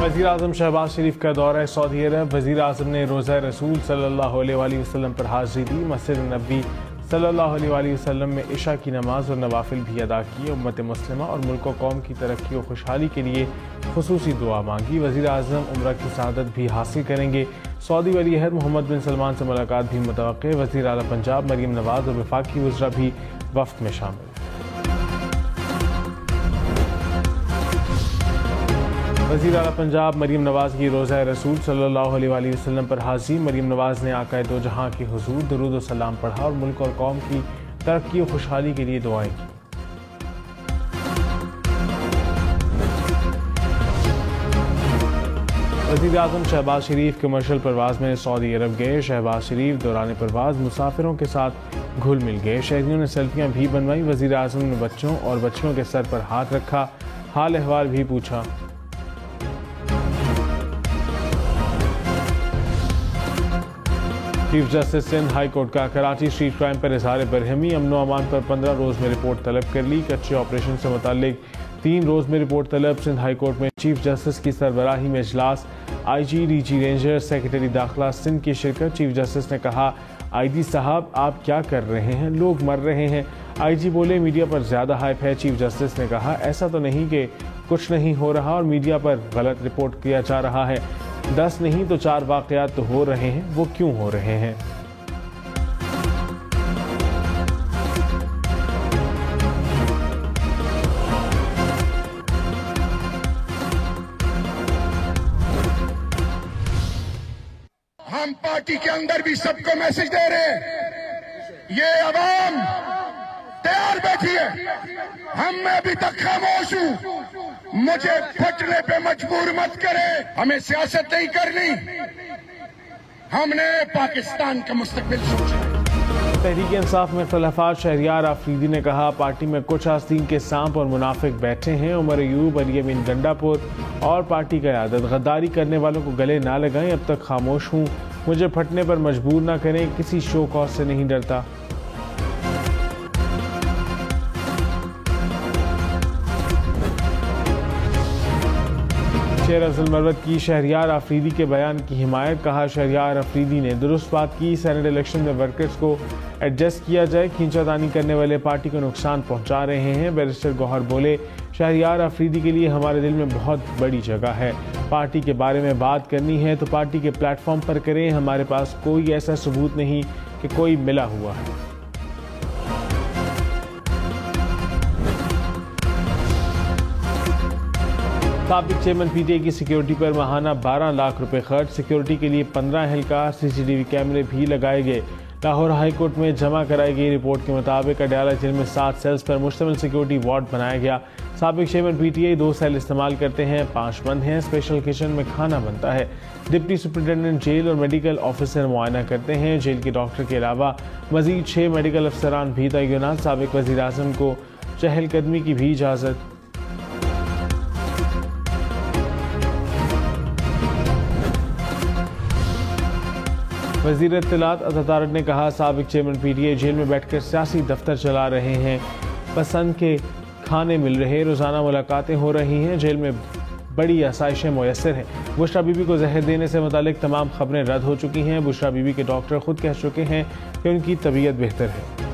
वज़ीर-ए-आज़म शहबाज शरीफ का दौरा सऊदी अरब। वज़ीर-ए-आज़म ने रोज़ा रसूल सल्लल्लाहु अलैहि वसल्लम पर हाज़िरी दी। मस्जिद नबी सल्लल्लाहु अलैहि वसल्लम में इशा की नमाज और नवाफिल भी अदा किए। उम्मत मुस्लिमा और मुल्क व कौम की तरक्की और खुशहाली के लिए खुसूसी दुआ मांगी। वज़ीर-ए-आज़म उम्रा की सआदत भी हासिल करेंगे। सऊदी वली अहद मोहम्मद बिन सलमान से मुलाकात भी मुतवक्के। वज़ीर आला पंजाब मरीम नवाज और वफाकी वज़रा भी वफ़द में शामिल। वज़ीर आला पंजाब मरीम नवाज की रोज़ा रसूल सल्लल्लाहु अलैहि वसल्लम पर हाज़िरी। मरीम नवाज ने आक़ाए दो जहां के हुज़ूर दरूद व सलाम पढ़ा और मुल्क और कौम की तरक्की और खुशहाली के लिए दुआएं की। वज़ीर-ए-आज़म शहबाज शरीफ कमर्शियल परवाज़ में सऊदी अरब गए। शहबाज शरीफ दौरान परवाज़ मुसाफिरों के साथ घुल मिल गए। शहरियों ने सेल्फियाँ भी बनवाई। वज़ीर-ए-आज़म ने बच्चों और बच्चियों के सर पर हाथ रखा, हाल अहवाल भी पूछा। Chief justice Sindh high court का कराची स्ट्रीट क्राइम पर इज़हार बरहमी। अमन व अमान पर 15 रोज़ में रिपोर्ट तलब कर ली। कच्चे ऑपरेशन से मुताल्लिक 3 रोज़ में रिपोर्ट तलब। सिंध हाई कोर्ट में चीफ जस्टिस की सरबराही में इजलास। IG DG रेंजर सेक्रेटरी दाखिला सिंध की शिरकत। चीफ जस्टिस ने कहा, IG साहब आप क्या कर रहे हैं, लोग मर रहे हैं। IG बोले मीडिया पर ज़्यादा हाइप है। चीफ जस्टिस ने कहा, ऐसा तो नहीं कि कुछ नहीं हो रहा और मीडिया पर गलत रिपोर्ट किया जा रहा है। 10 नहीं तो 4 वाक़यात तो हो रहे हैं, वो क्यों हो रहे हैं? हम पार्टी के अंदर भी सबको मैसेज दे रहे हैं, ये अवाम तैयार बैठी है। हम मैं अभी तक खामोश हूं, मुझे फटने पे मजबूर मत करे। हमें सियासत नहीं करनी, हमने पाकिस्तान का मुस्तकबिल सोचना है। तहरीक इंसाफ में खिलाफत। शहरियार आफरीदी ने कहा, पार्टी में कुछ आस्तीन के सांप और मुनाफिक बैठे हैं। उमर अयूब, अली अमीन गंडापुर और पार्टी क़यादत गद्दारी करने वालों को गले ना लगाएं। अब तक खामोश हूँ, मुझे फटने पर मजबूर ना करें, किसी शो कॉज से नहीं डरता। शेर अफजल मरवत की शहरियार आफरीदी के बयान की हिमायत। कहा, शहरियार आफरीदी ने दुरुस्त बात की। सेनेट इलेक्शन में वर्कर्स को एडजस्ट किया जाए, खींचातानी करने वाले पार्टी को नुकसान पहुंचा रहे हैं। बैरिस्टर गौहर बोले, शहरियार आफरीदी के लिए हमारे दिल में बहुत बड़ी जगह है। पार्टी के बारे में बात करनी है तो पार्टी के प्लेटफॉर्म पर करें। हमारे पास कोई ऐसा सबूत नहीं कि कोई मिला हुआ है। साबिक चेयरमैन PTI की सिक्योरिटी पर माहाना 12 लाख रुपए खर्च। सिक्योरिटी के लिए 15 एहलकार, CCTV कैमरे भी लगाए गए। लाहौर हाई कोर्ट में जमा कराई गई रिपोर्ट के मुताबिक अडयाला जेल में 7 सेल्स पर मुश्तमिल सिक्योरिटी वार्ड बनाया गया। साबिक चेयरमैन PTI 2 सेल इस्तेमाल करते हैं, 5 बंद हैं। स्पेशल किचन में खाना बनता है। डिप्टी सुपरिटेंडेंट जेल और मेडिकल ऑफिसर मुआयना करते हैं। जेल के डॉक्टर के अलावा मजीद 6 मेडिकल अफसरान भी तैनात। साबिक वज़ीर आज़म को चहलकदमी की भी इजाज़त। वज़ीर इत्तलात अतातारक ने कहा, साबिक चेयरमैन PTI जेल में बैठकर सियासी दफ्तर चला रहे हैं। पसंद के खाने मिल रहे, रोज़ाना मुलाकातें हो रही हैं। जेल में बड़ी आसाइशें मुयस्सर हैं। बुशरा बीबी को जहर देने से मुतालिक तमाम खबरें रद्द हो चुकी हैं। बुशरा बीबी के डॉक्टर खुद कह चुके हैं कि उनकी तबीयत बेहतर है।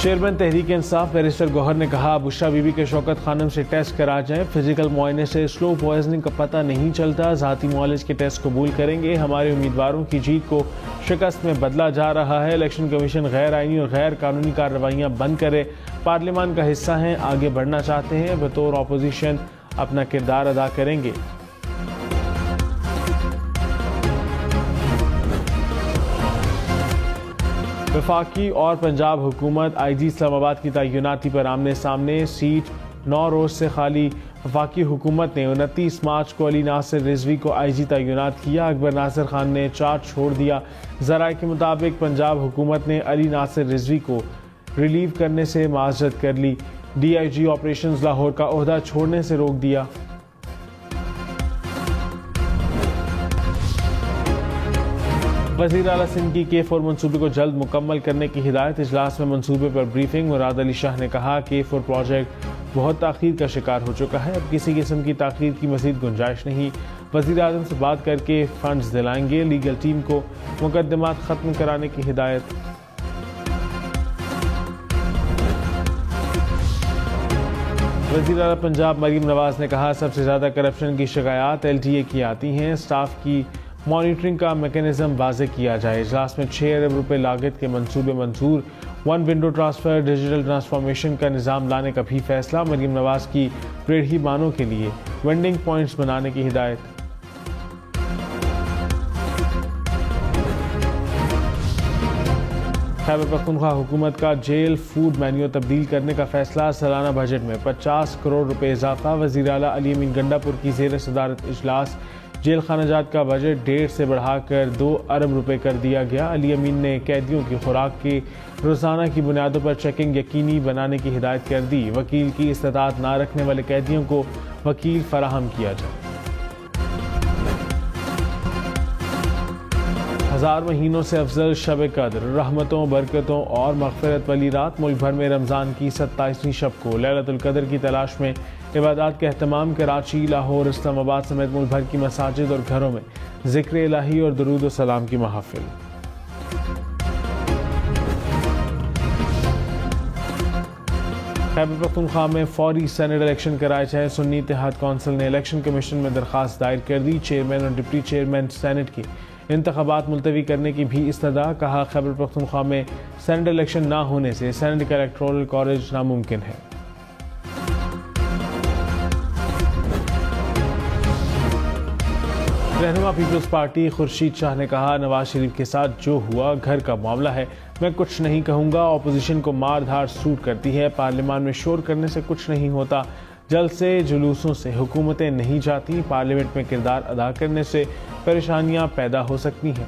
चेयरमैन तहरीक इंसाफ बैरिस्टर गौहर ने कहा, बुशरा बीबी के शौकत खानम से टेस्ट करा जाए। फिजिकल मुआयने से स्लो पॉइजनिंग का पता नहीं चलता। ज़ाती मुआलिज के टेस्ट कबूल करेंगे। हमारे उम्मीदवारों की जीत को शिकस्त में बदला जा रहा है। इलेक्शन कमीशन गैर आईनी और गैर कानूनी कार्रवाइयाँ बंद करे। पार्लियामान का हिस्सा हैं, आगे बढ़ना चाहते हैं, बतौर अपोजिशन अपना किरदार अदा करेंगे। वफाकी और पंजाब हुकूमत IG इस्लामाबाद की तैनाती पर आमने सामने। सीट 9 रोज से खाली। वफाकी हुकूमत ने 29 मार्च को अली नासिर रिजवी को IG तैनात किया। अकबर नासिर खान ने चार्ज छोड़ दिया। ज़राए के मुताबिक पंजाब हुकूमत ने अली नासिर रिजवी को रिलीव करने से माजरत कर ली। DIG ऑपरेशंस लाहौर का ओहदा छोड़ने से रोक दिया। वज़ीर आला सिंध की K4 मंसूबे को जल्द मुकम्मल करने की हिदायत। इजलास में मंसूबे पर ब्रीफिंग। मुराद अली शाह ने कहा K4 प्रोजेक्ट बहुत ताख़ीर का शिकार हो चुका है, अब किसी किस्म की ताख़ीर की मज़ीद गुंजाइश नहीं। वज़ीर आज़म से बात करके फंड्स दिलाएंगे। लीगल टीम को मुकदमात ख़त्म कराने की हिदायत। वज़ीर आला पंजाब मरीम नवाज ने कहा सबसे ज़्यादा करप्शन की शिकायत LTA की आती हैं, स्टाफ की मॉनिटरिंग का मैकेनिज्म वाज़े किया जाए। इजलास में 6 अरब रुपए लागत के मंसूबे मंजूर। 1 विंडो ट्रांसफ़र डिजिटल ट्रांसफॉर्मेशन का निज़ाम लाने का भी फैसला। मरीम नवाज की रेढ़ी बानों के लिए वेंडिंग पॉइंट्स बनाने की हिदायत। खैबर पख्तूनख्वा हुकूमत का जेल फूड मेन्यू तब्दील करने का फैसला। सालाना बजट में 50 करोड़ रुपए इजाफा। वज़ीर आला अली अमीन गंडापुर की ज़ेर सदारत इजलास। जेल खानाजात का बजट 1.5 से बढ़ाकर 2 अरब रुपए कर दिया गया। अली अमीन ने कैदियों की खुराक की रोज़ाना की बुनियादों पर चेकिंग यकीनी बनाने की हिदायत कर दी। वकील की इस्तात ना रखने वाले कैदियों को वकील फराहम किया जाए। 1000 महीनों से अफजल शब कद्र, रहमतों, बरकतों और मग़फ़िरत वाली रात। मुल्क भर में रमज़ान की 27वीं शब को लैलतुल क़द्र की तलाश में इबादत का अहतमाम। कराची, लाहौर, इस्लामाबाद समेत मुल्क भर की मसाजिद और घरों में ज़िक्र इलाही और दुरूद व सलाम की महफ़िल। खैबर पख्तूनख्वा में फौरी सेनेट इलेक्शन कराए जाए। सुन्नी इत्तेहाद कौंसिल ने इलेक्शन कमीशन में दरख्वास्त दायर कर दी। चेयरमैन और डिप्टी चेयरमैन सेनेट की इंतखाबात मुलतवी करने की भी इस्तदा। कहा खैबर पख्तूनख्वा में सेनेट इलेक्शन ना होने से सेनेट का इलेक्टोरल कॉलेज नामुमकिन है। रहनुमा पीपल्स पार्टी खुर्शीद शाह ने कहा नवाज शरीफ के साथ जो हुआ घर का मामला है, मैं कुछ नहीं कहूँगा। अपोजिशन को मार धाड़ सूट करती है, पार्लियामान में शोर करने से कुछ नहीं होता, जलसे जुलूसों से हुकूमतें नहीं जाती, पार्लियामेंट में किरदार अदा करने से परेशानियां पैदा हो सकती हैं।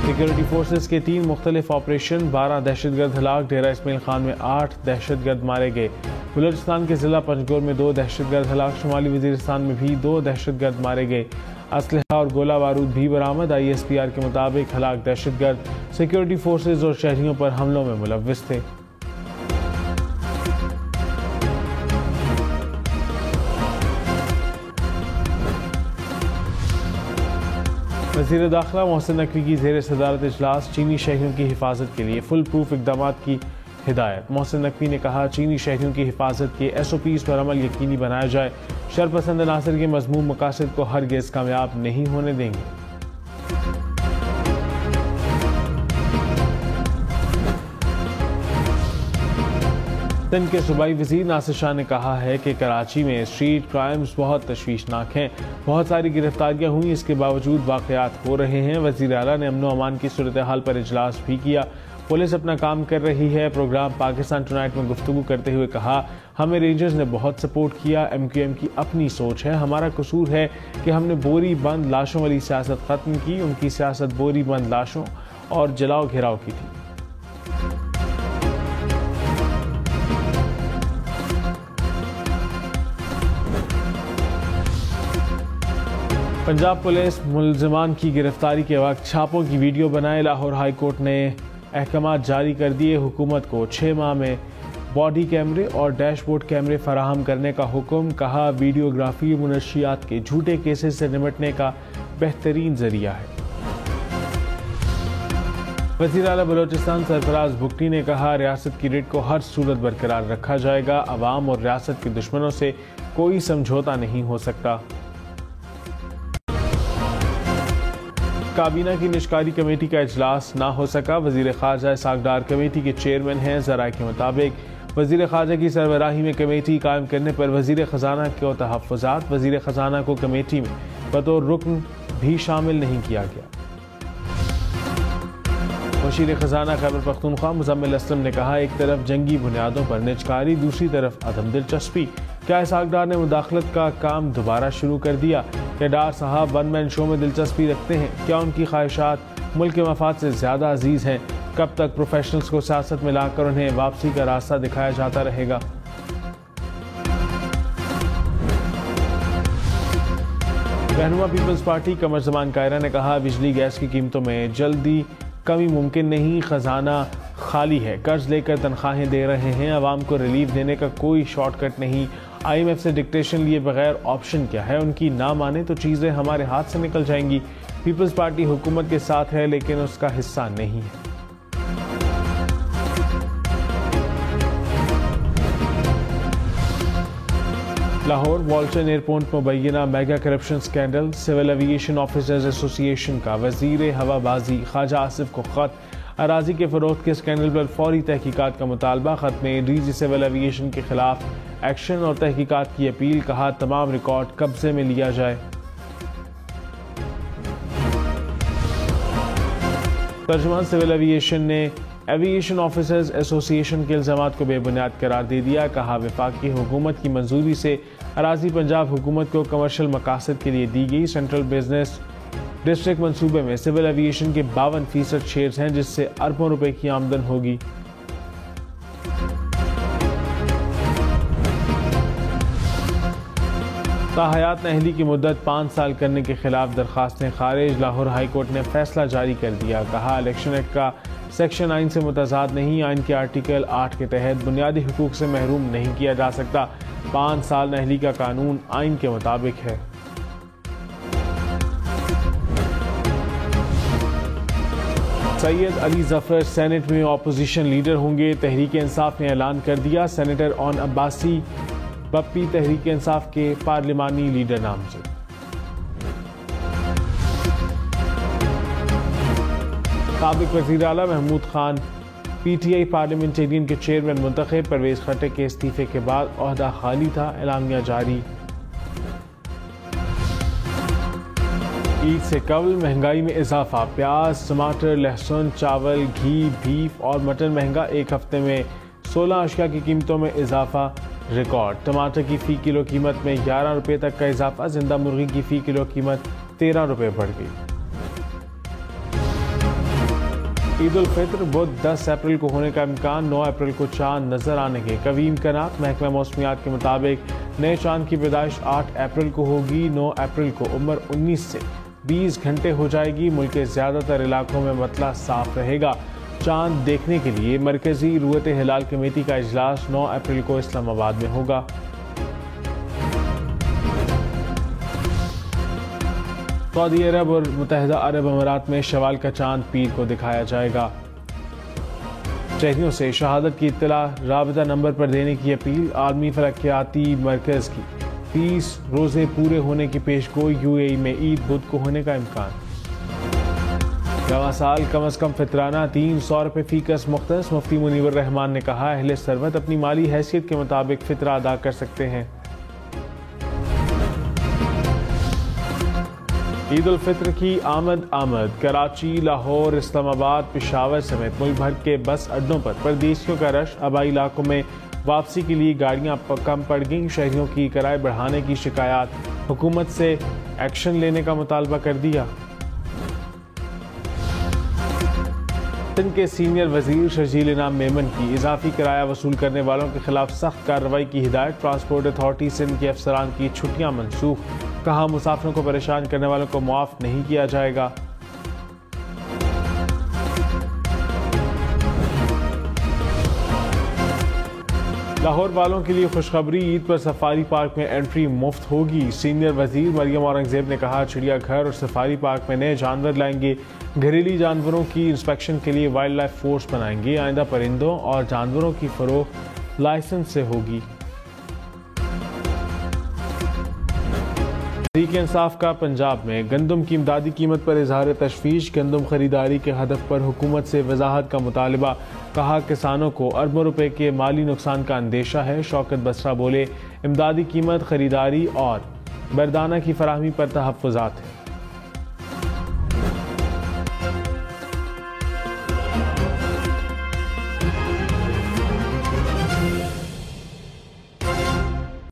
सिक्योरिटी फोर्सेस के 3 मुख्तलिफ ऑपरेशन, 12 दहशतगर्द हलाक। डेरा इस्माइल खान में 8 दहशतगर्द मारे गए। बलूचिस्तान के जिला पंजगोर में 2 दहशतगर्द हलाक। शुमाली वजीरिस्तान में भी 2 दहशतगर्द मारे गए। असलहा और गोला बारूद भी बरामद। ISPR के मुताबिक हलाक दहशतगर्द सिक्योरिटी फोर्सेज और शहरियों पर हमलों में मुलव्विस थे। वज़ीर दाखिला मोहसिन नकवी की ज़ेर सदारत इजलास। चीनी शहरियों की हिफाजत के लिए फुल प्रूफ इक़दाम की हिदायत। मोहसिन नकवी ने कहा चीनी शहरियों की हिफाजत के SOPs पर अमल यकीनी बनाया जाए। शरपसंद अनासर के मज़मूम मकासद को हरगिज़ कामयाब नहीं होने देंगे। सिंध के सूबाई वज़ीर नासिर शाह ने कहा है कि कराची में स्ट्रीट क्राइम्स बहुत तशवीशनाक हैं। बहुत सारी गिरफ्तारियां हुई, इसके बावजूद वाक़यात हो रहे हैं। वज़ीर आला ने अमन व अमान की सूरत हाल पर इजलास भी किया। पुलिस अपना काम कर रही है। प्रोग्राम पाकिस्तान टुनाइट में गुफ्तगू करते हुए कहा हमें रेंजर्स ने बहुत सपोर्ट किया। MQM की अपनी सोच है, हमारा कसूर है कि हमने बोरी बंद लाशों वाली सियासत ख़त्म की। उनकी सियासत बोरी बंद लाशों और जलाओ घिराव की थी। पंजाब पुलिस मुलजमान की गिरफ्तारी के वक्त छापों की वीडियो बनाए। लाहौर हाई कोर्ट ने अहकामात जारी कर दिए। हुकूमत को 6 माह में बॉडी कैमरे और डैशबोर्ड कैमरे फराहम करने का हुक्म। कहा वीडियोग्राफी मुनशियात के झूठे केसेस से निपटने का बेहतरीन जरिया है। वज़ीर आला बलोचिस्तान सरफराज भुगटी ने कहा रियासत की रिट को हर सूरत बरकरार रखा जाएगा। अवाम और रियासत के दुश्मनों से कोई समझौता नहीं हो सकता। काबीना की निष्कारी कमेटी का इजलास ना हो सका। वज़ीर ख़ारजा इसहाक़ डार कमेटी के चेयरमैन हैं। ज़राए के मुताबिक वज़ीर ख़ारजा की सरबराही में कमेटी कायम करने पर वज़ीर ख़जाना को तहफ़्फ़ुज़ात। वज़ीर ख़जाना को कमेटी में बतौर रुकन भी शामिल नहीं किया गया। वज़ीर ख़जाना खैबर पख्तूनख्वा मुज़म्मिल असलम ने कहा एक तरफ जंगी बुनियादों पर निजकारी, दूसरी तरफ अदम दिलचस्पी। क्या इसहाक़ डार ने मुदाखलत का काम दोबारा शुरू कर दिया? क्या डार साहब वन मैन शो में दिलचस्पी रखते हैं? क्या उनकी ख्वाहिशात मुल्क के मफाद से ज़्यादा अजीज़ हैं? कब तक प्रोफेशनल्स को सियासत में लाकर उन्हें वापसी का रास्ता दिखाया जाता रहेगा? रहनुमा पीपल्स पार्टी कमर जमान कायरा ने कहा, बिजली गैस की कीमतों में जल्दी कमी मुमकिन नहीं, खजाना खाली है, कर्ज लेकर तनख्वाहें दे रहे हैं, आवाम को रिलीफ देने का कोई शॉर्टकट नहीं। IMF से डिक्टेशन लिए बगैर ऑप्शन क्या है, उनकी ना माने तो चीज़ें हमारे हाथ से निकल जाएंगी। पीपल्स पार्टी हुकूमत के साथ है लेकिन उसका हिस्सा नहीं है। लाहौर वॉल्टन एयरपोर्ट मुबैना mega corruption scandal, civil aviation officers association का वजीर हवाबाजी ख्वाजा आसिफ को खत, अराजी के फरोख्त के स्कैंडल पर फौरी तहकीकात का मुतालबा, खत में डीजी सिविल एविएशन के खिलाफ एक्शन और तहकीकात की अपील, कहा तमाम रिकॉर्ड कब्जे में लिया जाए। तर्जुमान सिविल एविएशन ने एविएशन ऑफिसर्स एसोसिएशन के इल्जामात को बेबुनियाद करार दे दिया, कहा वफाकी हुकूमत की मंजूरी से अराजी पंजाब हुकूमत को कमर्शियल मकासद के लिए दी गई। सेंट्रल बिजनेस डिस्ट्रिक्ट मंसूबे में सिविल एविएशन के 52% शेयर्स हैं, जिससे अरबों रुपए की आमदन होगी। ताहयात अहली की मुद्दत 5 साल करने के खिलाफ दरखास्तें खारिज, लाहौर हाई कोर्ट ने फैसला जारी कर दिया, कहा इलेक्शन एक्ट का सेक्शन 9 से मुतजाद नहीं, आइन के आर्टिकल 8 के तहत बुनियादी हुकूक से महरूम नहीं किया जा सकता। 5 साल अहली का कानून आइन के मुताबिक है। सैयद अली जफर सेनेट में ऑपोजिशन लीडर होंगे, तहरीक इंसाफ ने ऐलान कर दिया। सेनेटर ऑन अब्बासी पप्पी तहरीक इंसाफ के पार्लिमानी लीडर नामजद। साबिक वज़ीर आला महमूद खान PTI पार्लियामेंटेरियन के चेयरमैन मुंतखब, परवेज खट्टक के इस्तीफे के बाद ओहदा खाली था, एलामिया जारी। ईद से कबल महंगाई में इजाफा, प्याज, टमाटर, लहसुन, चावल, घी, बीफ और मटन महंगा, एक हफ्ते में 16 अशिया की कीमतों में इजाफा रिकॉर्ड। टमाटर की फ़ी किलो कीमत में 11 रुपये तक का इजाफा, जिंदा मुर्गी की फ़ी किलो कीमत 13 रुपये बढ़ गई। ईद उल फित्र बुध 10 अप्रैल को होने का इम्कान, 9 अप्रैल को चांद नजर आने के कवीम कनात। महकमा मौसमियात के मुताबिक नए चांद की पैदाइश 8 अप्रैल को होगी, 9 अप्रैल को उम्र 19 से 20 घंटे हो जाएगी। मुल्क के ज्यादातर इलाकों में मतला साफ रहेगा। चांद देखने के लिए मरकजी रुयत हिलाल कमेटी का इजलास 9 अप्रैल को इस्लामाबाद में होगा। सऊदी अरब और मुत्तहिदा अरब अमीरात में शवाल का चांद पीर को दिखाया जाएगा। शहरियों से शहादत की इत्तला राबिता नंबर पर देने की अपील। आलमी फलकियाती मरकज की 30 रोजे पूरे होने की पेशगोई। UAE में ईद बुध को होने का इम्कान। नवा साल कम अज कम फितराना 300 रुपये फीकस मुख्तस। मुफ्ती मुनीवर रहमान ने कहा, अहले सरबत अपनी माली हैसियत के मुताबिक फितरा अदा कर सकते हैं। ईद उल फित्र की आमद कराची, लाहौर, इस्लामाबाद, पेशावर समेत मुल्क भर के बस अड्डों पर परदेशियों का रश। आबाई इलाकों में वापसी के लिए गाड़ियां कम पड़ गईं। शहरियों की किराए बढ़ाने की शिकायत, हुकूमत से एक्शन लेने का मुतालबा कर दिया। सिंध के सीनियर वजीर शर्जील इनाम मेमन की इजाफी किराया वसूल करने वालों के खिलाफ सख्त कार्रवाई की हिदायत। ट्रांसपोर्ट अथॉरिटी सिंध के अफसरान की छुट्टियां मनसूख, कहा मुसाफिरों को परेशान करने वालों को मुआफ नहीं किया जाएगा। लाहौर वालों के लिए खुशखबरी, ईद पर सफारी पार्क में एंट्री मुफ्त होगी। सीनियर वजीर मरियम औरंगजेब ने कहा, चिड़ियाघर और सफारी पार्क में नए जानवर लाएंगे। घरेलू जानवरों की इंस्पेक्शन के लिए वाइल्ड लाइफ फोर्स बनाएंगे। आइंदा परिंदों और जानवरों की फरोख्त लाइसेंस से होगी। तहरीक इंसाफ का पंजाब में गंदम की इमदादी कीमत पर इजहार तशवीश। गंदम खरीदारी के हदफ पर हुकूमत से वजाहत का मुतालबा, कहा किसानों को अरबों रुपए के माली नुकसान का अंदेशा है। शौकत बसरा बोले, इमदादी कीमत, खरीदारी और बरदाना की फराहमी पर तहफ़्फ़ुज़ात है।